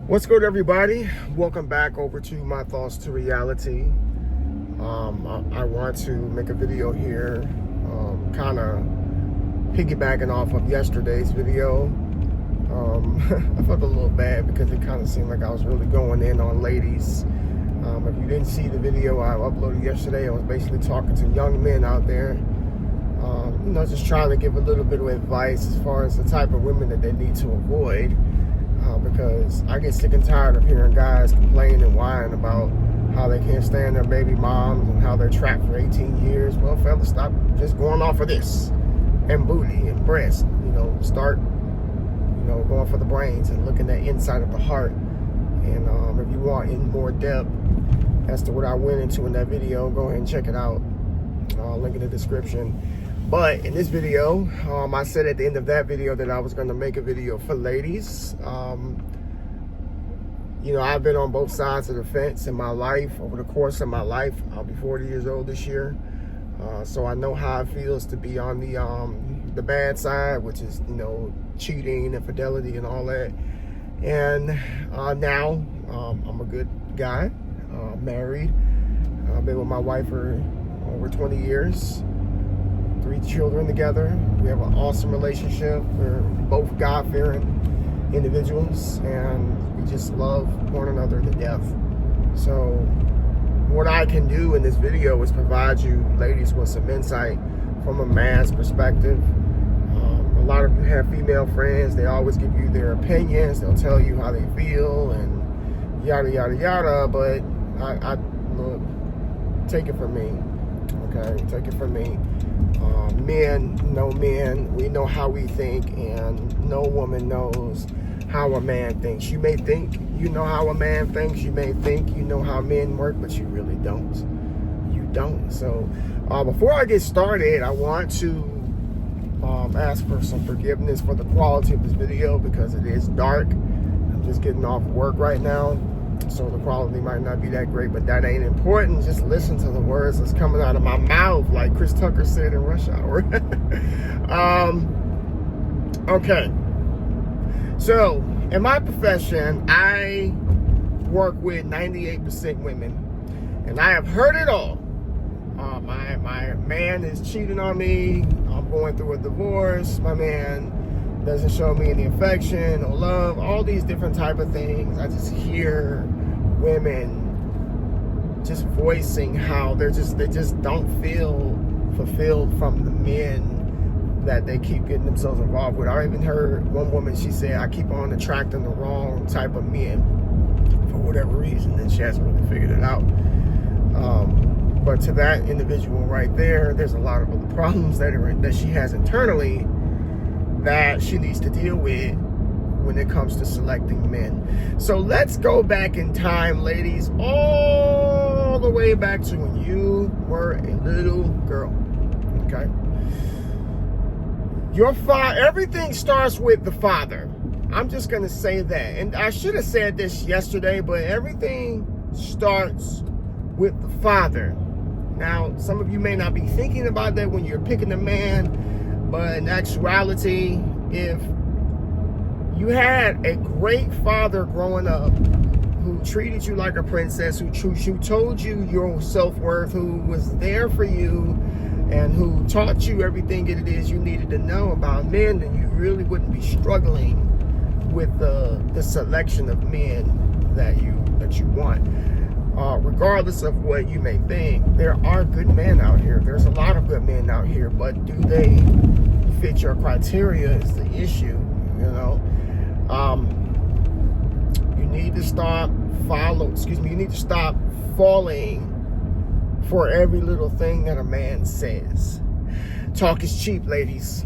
What's good, everybody? Welcome back over to My Thoughts to Reality. I want to make a video here, kind of piggybacking off of yesterday's video. I felt a little bad because it kind of seemed like I was really going in on ladies. If you didn't see the video I uploaded yesterday, I was basically talking to young men out there, just trying to give a little bit of advice as far as the type of women that they need to avoid. Because I get sick and tired of hearing guys complain and whine about how they can't stand their baby moms and how they're trapped for 18 years. Well, fellas, stop just going off of this and booty and breast. Start, going for the brains and looking at inside of the heart. And if you want in more depth as to what I went into in that video, go ahead and check it out. Link in the description. But in this video, I said at the end of that video that I was going to make a video for ladies. I've been on both sides of the fence in my life, over the course of my life. I'll be 40 years old this year. So I know how it feels to be on the bad side, which is, cheating, infidelity, and all that. And now I'm a good guy, married. I've been with my wife for over 20 years. 3 children together. We have an awesome relationship. We're both God-fearing individuals, and we just love one another to death. So what I can do in this video is provide you ladies with some insight from a man's perspective. A lot of you have female friends. They always give you their opinions. They'll tell you how they feel and yada yada yada, but I look, take it from me. Okay, take it from me. Men know men. We know how we think, and no woman knows how a man thinks. You may think you know how a man thinks. You may think you know how men work, but you really don't. You don't. So before I get started, I want to ask for some forgiveness for the quality of this video because it is dark. I'm just getting off work right now, so the quality might not be that great, but that ain't important. Just listen to the words that's coming out of my mouth, like Chris Tucker said in Rush Hour. Okay. So, in my profession, I work with 98% women, and I have heard it all. My man is cheating on me. I'm going through a divorce. My man doesn't show me any affection or love, all these different type of things. I just hear women just voicing how they just don't feel fulfilled from the men that they keep getting themselves involved with. I even heard one woman, she said, I keep on attracting the wrong type of men for whatever reason, and she hasn't really figured it out. But to that individual right there, there's a lot of other problems that she has internally that she needs to deal with when it comes to selecting men. So let's go back in time, ladies, all the way back to when you were a little girl. Okay? Everything starts with the father. I'm just going to say that. And I should have said this yesterday, but everything starts with the father. Now, some of you may not be thinking about that when you're picking a man, but in actuality, if you had a great father growing up who treated you like a princess, who told you your self-worth, who was there for you, and who taught you everything it is you needed to know about men, then you really wouldn't be struggling with the selection of men that you want. Regardless of what you may think, there are good men out here. There's a lot of good men out here, but do they fit your criteria is the issue, You need to stop falling for every little thing that a man says. Talk is cheap, ladies.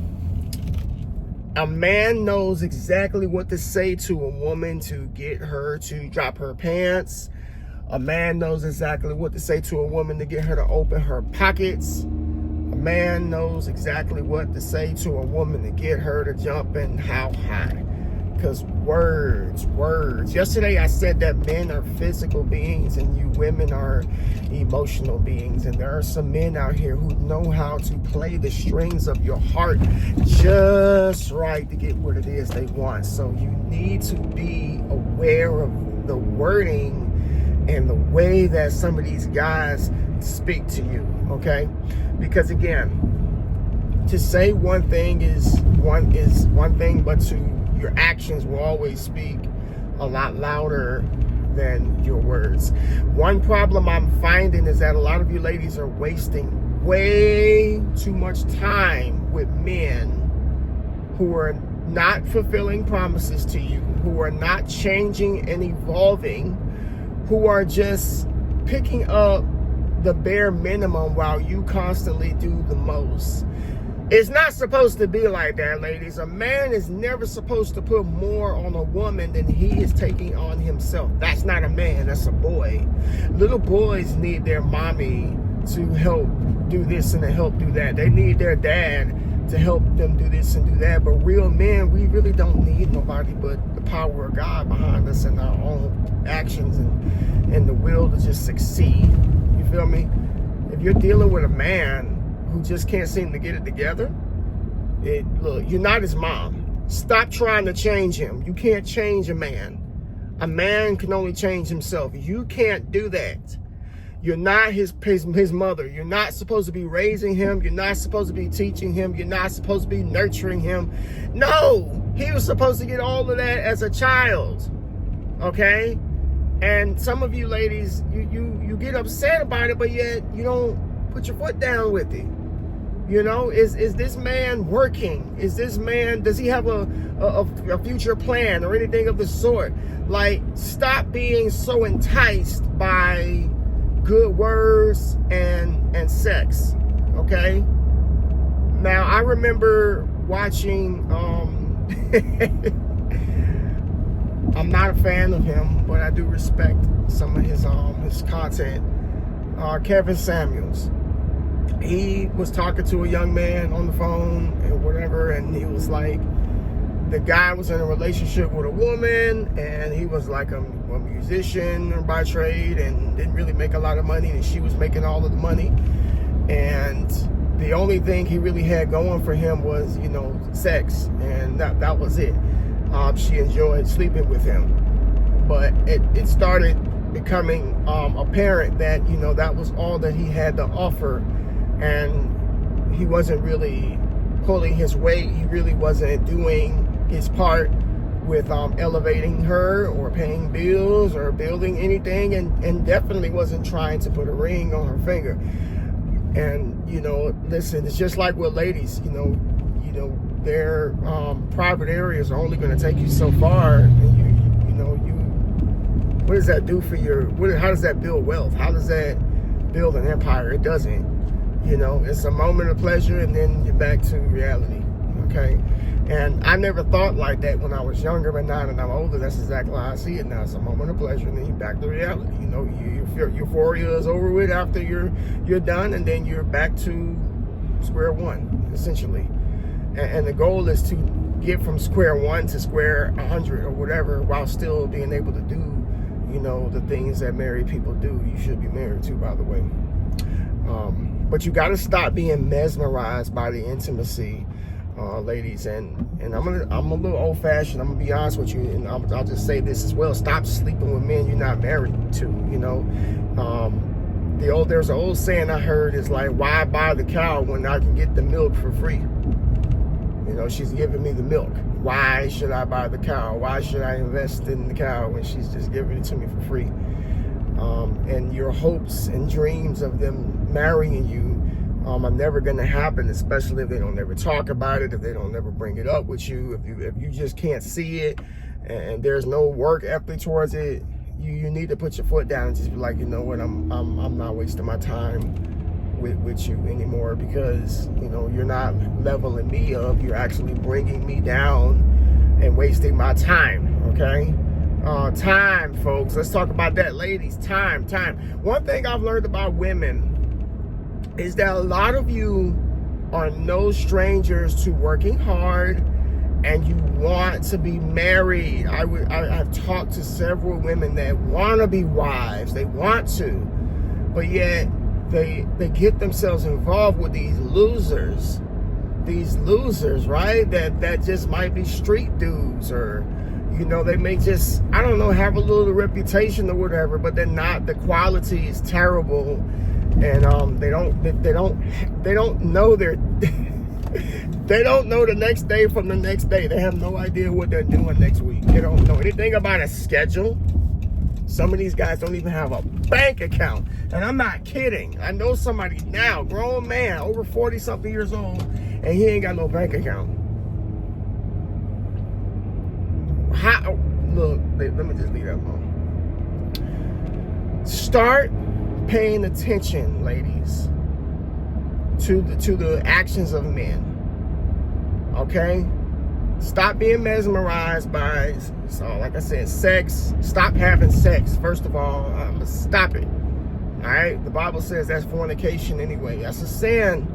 A man knows exactly what to say to a woman to get her to drop her pants. A man knows exactly what to say to a woman to get her to open her pockets. A man knows exactly what to say to a woman to get her to jump in how high. because words. Yesterday I said that men are physical beings and you women are emotional beings. And there are some men out here who know how to play the strings of your heart just right to get what it is they want. So you need to be aware of the wording and the way that some of these guys speak to you, okay? Because again, to say one thing is one thing, but your actions will always speak a lot louder than your words. One problem I'm finding is that a lot of you ladies are wasting way too much time with men who are not fulfilling promises to you, who are not changing and evolving, who are just picking up the bare minimum while you constantly do the most. It's not supposed to be like that, ladies. A man is never supposed to put more on a woman than he is taking on himself. That's not a man, that's a boy. Little boys need their mommy to help do this and to help do that. They need their dad to help them do this and do that. But real men, we really don't need nobody but the power of God behind us and our own actions and the will to just succeed. You feel me? If you're dealing with a man who just can't seem to get it together, look, you're not his mom. Stop trying to change him. You can't change a man. A man can only change himself. You can't do that. You're not his mother. You're not supposed to be raising him. You're not supposed to be teaching him. You're not supposed to be nurturing him. No, he was supposed to get all of that as a child, okay? And some of you ladies, you get upset about it, but yet you don't put your foot down with it. You know, is this man working? Is this man, does he have a future plan or anything of the sort? Like, stop being so enticed by good words and sex, okay? Now, I remember watching, I'm not a fan of him, but I do respect some of his content. Kevin Samuels. He was talking to a young man on the phone and whatever, and he was like, the guy was in a relationship with a woman, and he was like a musician by trade and didn't really make a lot of money, and she was making all of the money. And the only thing he really had going for him was, you know, sex, and that was it. She enjoyed sleeping with him. But it started becoming apparent that, you know, that was all that he had to offer, and he wasn't really pulling his weight. He really wasn't doing his part with elevating her or paying bills or building anything, and definitely wasn't trying to put a ring on her finger. And, you know, listen, it's just like with ladies, you know, their private areas are only going to take you so far, and what does that do for how does that build wealth? How does that build an empire? It doesn't. You know, it's a moment of pleasure, and then you're back to reality, okay? And I never thought like that when I was younger, but now that I'm older, that's exactly how I see it now. It's a moment of pleasure, and then you're back to reality. You know, your euphoria is over with after you're done, and then you're back to square one, essentially. And the goal is to get from square one to square 100 or whatever, while still being able to do, you know, the things that married people do. You should be married too, by the way. But you got to stop being mesmerized by the intimacy, ladies. And I'm a little old-fashioned. I'm gonna be honest with you, and I'll just say this as well. Stop sleeping with men you're not married to. You know, there's an old saying I heard is like, why buy the cow when I can get the milk for free? You know, she's giving me the milk. Why should I buy the cow? Why should I invest in the cow when she's just giving it to me for free? And your hopes and dreams of them marrying you are never going to happen, especially if they don't ever talk about it, if they don't ever bring it up with you, if you just can't see it and there's no work ethic towards it. You need to put your foot down and just be like, you know what, I'm not wasting my time with you anymore, because, you know, you're not leveling me up. You're actually bringing me down and wasting my time, okay? Time, folks. Let's talk about that, ladies. Time. One thing I've learned about women is that a lot of you are no strangers to working hard and you want to be married. I've talked to several women that want to be wives. They want to, but yet they get themselves involved with these losers, right? That just might be street dudes, or they may just, I don't know, have a little reputation or whatever, but they're not. The quality is terrible, and they don't know their. They don't know the next day from the next day. They have no idea what they're doing next week. They don't know anything about a schedule. Some of these guys don't even have a bank account. And I'm not kidding. I know somebody now, grown man, over 40-something years old, and he ain't got no bank account. How? Look, let me just leave that alone. Start paying attention, ladies, to the actions of men. Okay? Stop being mesmerized by, like I said, sex. Stop having sex. First of all, stop it. All right? The Bible says that's fornication anyway. That's a sin.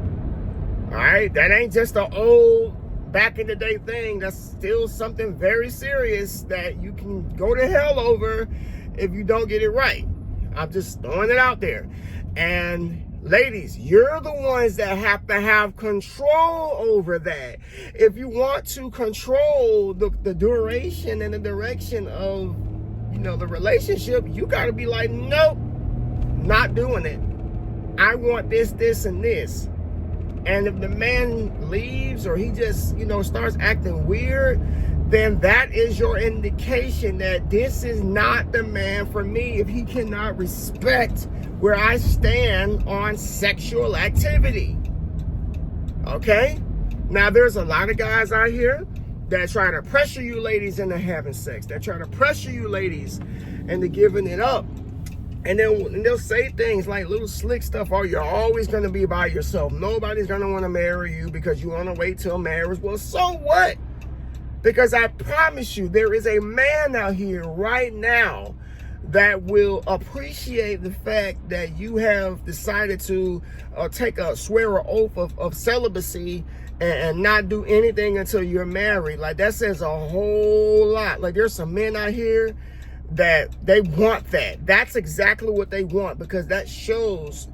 All right? That ain't just an old back in the day thing. That's still something very serious that you can go to hell over if you don't get it right. I'm just throwing it out there. And ladies, you're the ones that have to have control over that. If you want to control the duration and the direction of, the relationship, you got to be like, nope, not doing it. I want this, this, and this. And if the man leaves or he just, starts acting weird, then that is your indication that this is not the man for me if he cannot respect where I stand on sexual activity. Okay? Now, there's a lot of guys out here that try to pressure you ladies into having sex. That try to pressure you ladies into giving it up. And then they'll say things like little slick stuff. Oh, you're always going to be by yourself. Nobody's going to want to marry you because you want to wait till marriage. Well, so what? Because I promise you, there is a man out here right now that will appreciate the fact that you have decided to swear an oath of celibacy and not do anything until you're married. Like, that says a whole lot. Like, there's some men out here that they want that. That's exactly what they want, because that shows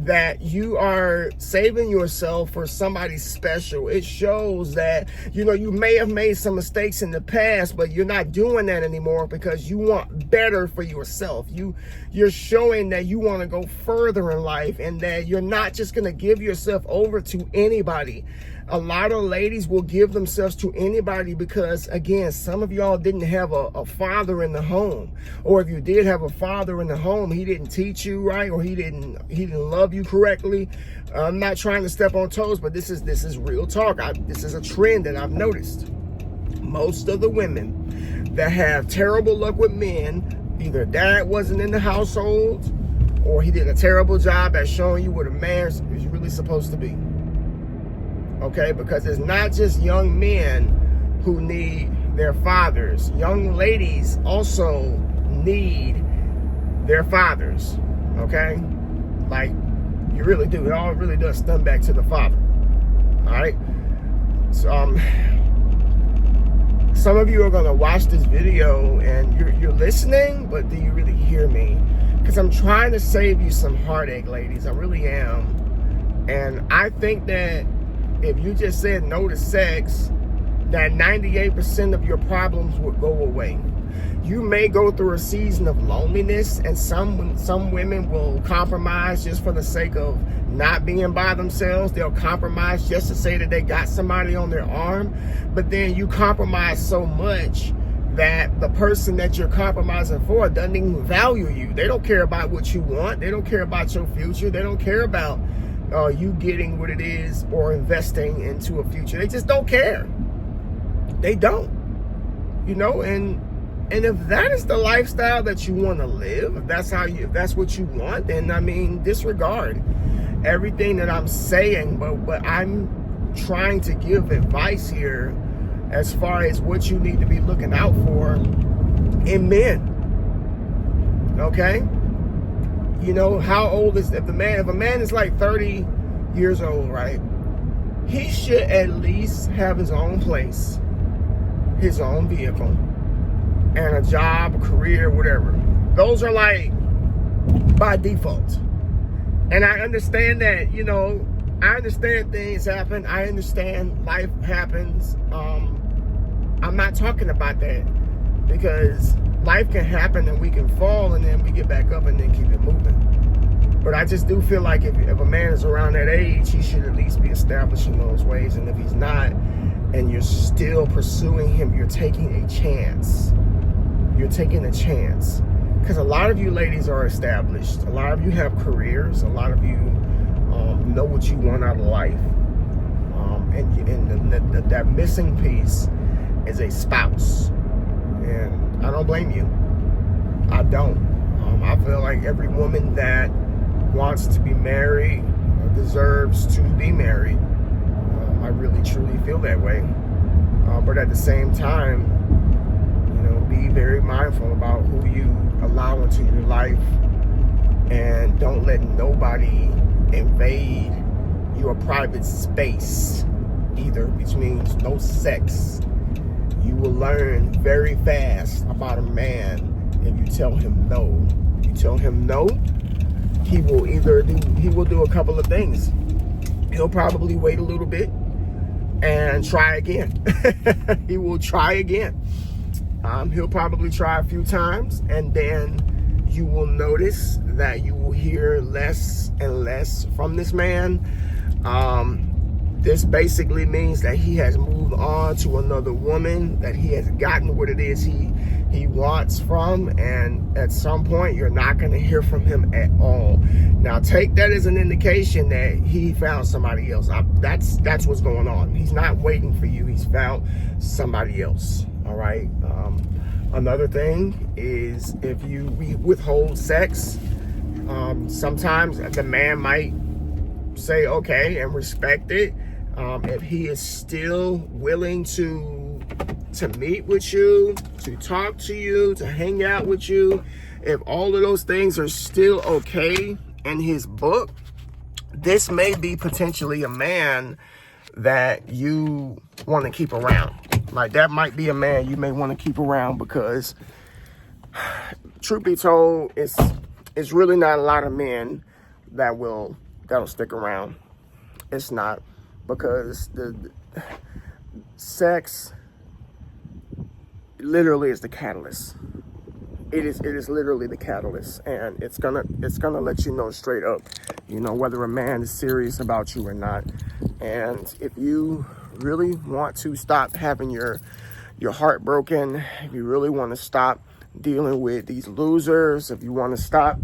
that you are saving yourself for somebody special. It shows that, you may have made some mistakes in the past, but you're not doing that anymore because you want better for yourself. You're showing that you want to go further in life and that you're not just going to give yourself over to anybody. A lot of ladies will give themselves to anybody because, again, some of y'all didn't have a father in the home. Or if you did have a father in the home, he didn't teach you right, or he didn't love you correctly. I'm not trying to step on toes, but this is real talk. This is a trend that I've noticed. Most of the women that have terrible luck with men, either dad wasn't in the household or he did a terrible job at showing you what a man is really supposed to be. Okay, because it's not just young men who need their fathers. Young ladies also need their fathers. Okay? Like, you really do. It all really does stem back to the father. All right? So, some of you are going to watch this video and you're listening, but do you really hear me? Because I'm trying to save you some heartache, ladies. I really am. And I think that if you just said no to sex, that 98% of your problems would go away. You may go through a season of loneliness, and some women will compromise just for the sake of not being by themselves. They'll compromise just to say that they got somebody on their arm. But then you compromise so much that the person that you're compromising for doesn't even value you. They don't care about what you want. They don't care about your future. They don't care about you getting what it is or investing into a future. They just don't care. They don't. And if that is the lifestyle that you want to live, if that's what you want, then disregard everything that I'm saying, but I'm trying to give advice here as far as what you need to be looking out for in men. Okay? How old is if a man is like 30 years old, right? He should at least have his own place. his own vehicle, and a job, a career, whatever. Those are like by default. And I understand that, you know, I understand things happen. I understand life happens. I'm not talking about that, because life can happen and we can fall and then we get back up and then keep it moving. But I just do feel like if a man is around that age, he should at least be established in those ways. And if he's not, and you're still pursuing him, you're taking a chance. You're taking a chance. Because a lot of you ladies are established. A lot of you have careers. A lot of you know what you want out of life. And that missing piece is a spouse. And I don't blame you. I don't. I feel like every woman that wants to be married deserves to be married. I really truly feel that way. But at the same time, you know, be very mindful about who you allow into your life, and don't let nobody invade your private space either, which means no sex. You will learn very fast about a man if you tell him no. You tell him no, he will do a couple of things. He'll probably wait a little bit and try again. He will try again. He'll probably try a few times, and then you will notice that you will hear less and less from this man. This basically means that he has moved on to another woman, that he has gotten what it is he wants from, and at some point you're not going to hear from him at all. Now take that as an indication that he found somebody else. That's what's going on. He's not waiting for you. He's found somebody else. All right. Another thing is, if you withhold sex, sometimes the man might say okay and respect it. If he is still willing to meet with you, to talk to you, to hang out with you, if all of those things are still okay in his book, this may be potentially a man that you want to keep around. Like, that might be a man you may want to keep around, because truth be told, it's really not a lot of men that'll stick around. It's not, because the sex literally is the catalyst. It is literally the catalyst, and it's gonna let you know straight up, you know, whether a man is serious about you or not. And if you really want to stop having your heart broken, if you really want to stop dealing with these losers, if you want to stop,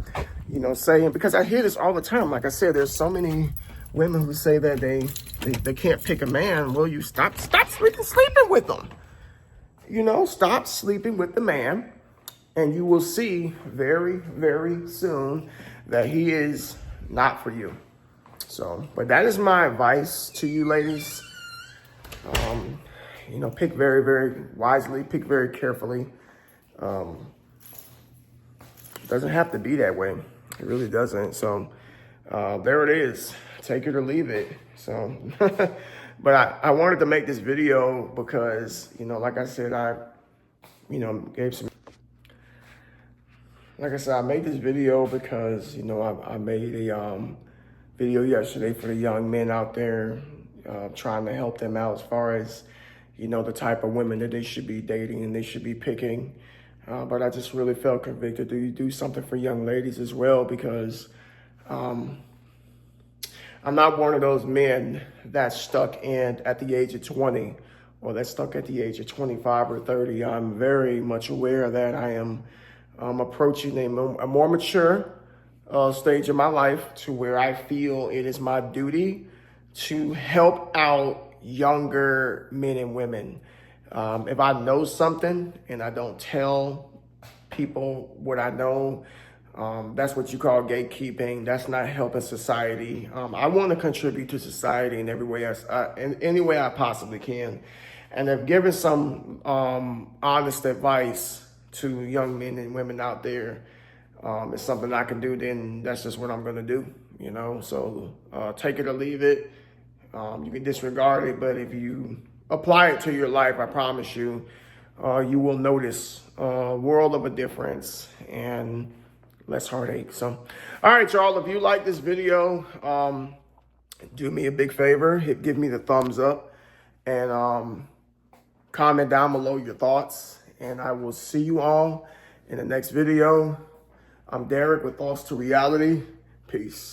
you know, saying, because I hear this all the time. Like I said, there's so many women who say that they can't pick a man. Well, you stop sleeping with them. You know, stop sleeping with the man, and you will see very, very soon that he is not for you. So, but that is my advice to you ladies. You know, pick very, very wisely, pick very carefully. It doesn't have to be that way. It really doesn't. So there it is. Take it or leave it. So, but I wanted to make this video because, you know, like I said, I made this video because, you know, I made a video yesterday for the young men out there, trying to help them out as far as, you know, the type of women that they should be dating and they should be picking. But I just really felt convicted to do something for young ladies as well, because I'm not one of those men that's stuck in at the age of 20 or that's stuck at the age of 25 or 30. I'm very much aware that I am approaching a more mature stage of my life, to where I feel it is my duty to help out younger men and women. If I know something and I don't tell people what I know, that's what you call gatekeeping. That's not helping society. I want to contribute to society in every way, in any way I possibly can. And if given some honest advice to young men and women out there, it's something I can do, then that's just what I'm going to do, you know. So take it or leave it. You can disregard it, but if you apply it to your life, I promise you, you will notice a world of a difference and less heartache. So, all right, y'all, if you like this video, do me a big favor, give me the thumbs up and comment down below your thoughts. And I will see you all in the next video. I'm Derek with Thoughts to Reality. Peace.